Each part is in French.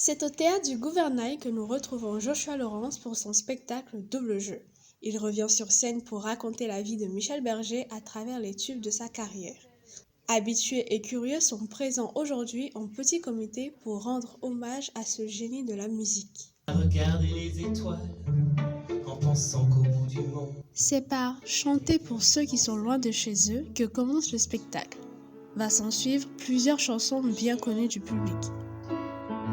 C'est au théâtre du Gouvernail que nous retrouvons Joshua Lawrence pour son spectacle Double jeu. Il revient sur scène pour raconter la vie de Michel Berger à travers les tubes de sa carrière. Habitués et curieux sont présents aujourd'hui en petit comité pour rendre hommage à ce génie de la musique. Regarder les étoiles en pensant qu'au bout du monde. C'est par Chanter pour ceux qui sont loin de chez eux que commence le spectacle. Va s'en suivre plusieurs chansons bien connues du public.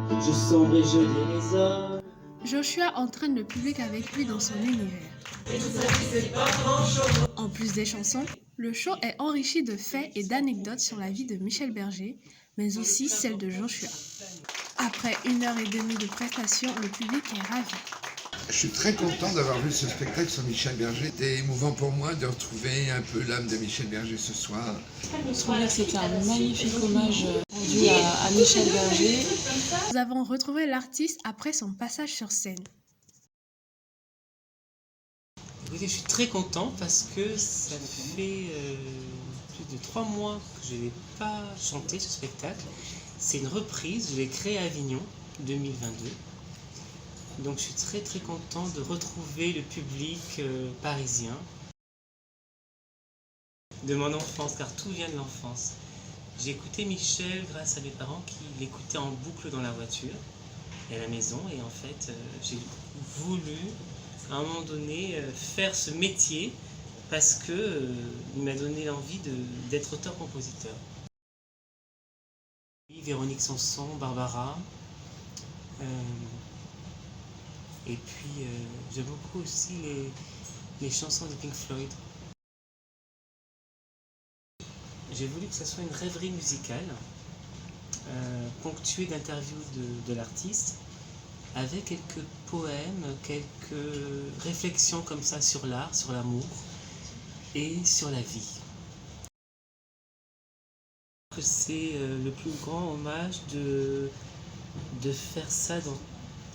Je sombre et je dérisoire. Joshua entraîne le public avec lui dans son univers. En plus des chansons, le show est enrichi de faits et d'anecdotes sur la vie de Michel Berger, mais aussi celle de Joshua. Après 1h30 de prestation, le public est ravi. Je suis très content d'avoir vu ce spectacle sur Michel Berger. C'était émouvant pour moi de retrouver un peu l'âme de Michel Berger ce soir. Je trouvais que c'était un magnifique hommage rendu à Michel Berger. Nous avons retrouvé l'artiste après son passage sur scène. Écoutez, je suis très content parce que ça fait plus de 3 mois que je n'ai pas chanté ce spectacle. C'est une reprise, je l'ai créé à Avignon 2022. Donc je suis très très content de retrouver le public parisien de mon enfance, car tout vient de l'enfance. J'ai écouté Michel grâce à mes parents qui l'écoutaient en boucle dans la voiture et à la maison, et en fait j'ai voulu à un moment donné faire ce métier parce que il m'a donné l'envie d'être auteur-compositeur. Véronique Sanson, Barbara, et puis j'aime beaucoup aussi les chansons de Pink Floyd. J'ai voulu que ce soit une rêverie musicale, ponctuée d'interviews de l'artiste, avec quelques poèmes, quelques réflexions comme ça sur l'art, sur l'amour et sur la vie. C'est le plus grand hommage de faire ça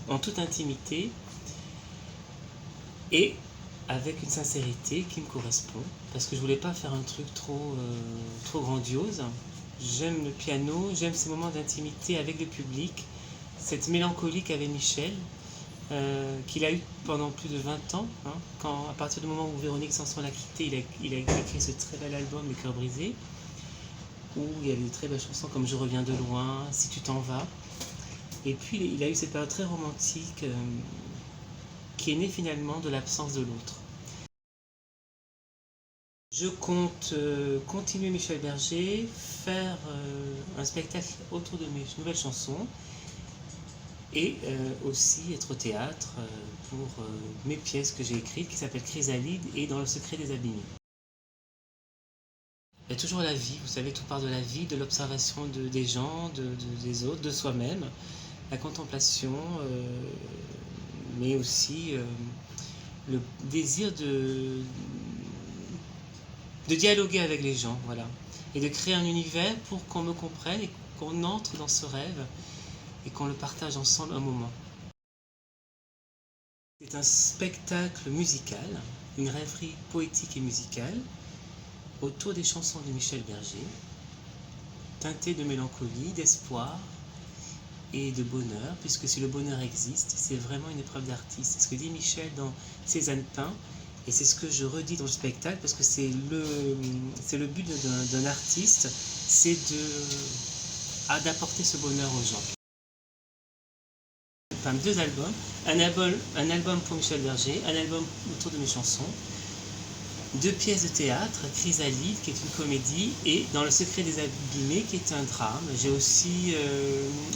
en toute intimité et avec une sincérité qui me correspond, parce que je voulais pas faire un truc trop grandiose. J'aime le piano, j'aime ces moments d'intimité avec le public, cette mélancolie qu'avait Michel, qu'il a eu pendant plus de 20 ans, hein, à partir du moment où Véronique Sanson l'a quitté, il a écrit ce très bel album Les Cœurs Brisés, où il y avait de très belles chansons comme Je reviens de loin, Si tu t'en vas. Et puis il a eu cette période très romantique qui est née finalement de l'absence de l'autre. Je compte continuer Michel Berger, faire un spectacle autour de mes nouvelles chansons et aussi être au théâtre pour mes pièces que j'ai écrites qui s'appellent Chrysalide et Dans le secret des abîmés. Il y a toujours la vie, vous savez, tout part de la vie, de l'observation des gens, des autres, de soi-même, la contemplation, mais aussi le désir de dialoguer avec les gens, voilà, et de créer un univers pour qu'on me comprenne et qu'on entre dans ce rêve et qu'on le partage ensemble un moment. C'est un spectacle musical, une rêverie poétique et musicale, autour des chansons de Michel Berger, teintées de mélancolie, d'espoir et de bonheur, puisque si le bonheur existe, c'est vraiment une épreuve d'artiste. C'est ce que dit Michel dans Cézanne peint, et c'est ce que je redis dans le spectacle, parce que c'est le but d'un artiste, c'est d'apporter ce bonheur aux gens. Enfin, 2 albums, un album pour Michel Berger, un album autour de mes chansons, 2 pièces de théâtre, Chrysalide qui est une comédie et Dans le secret des abîmés qui est un drame. J'ai aussi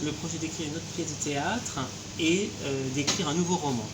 le projet d'écrire une autre pièce de théâtre et d'écrire un nouveau roman.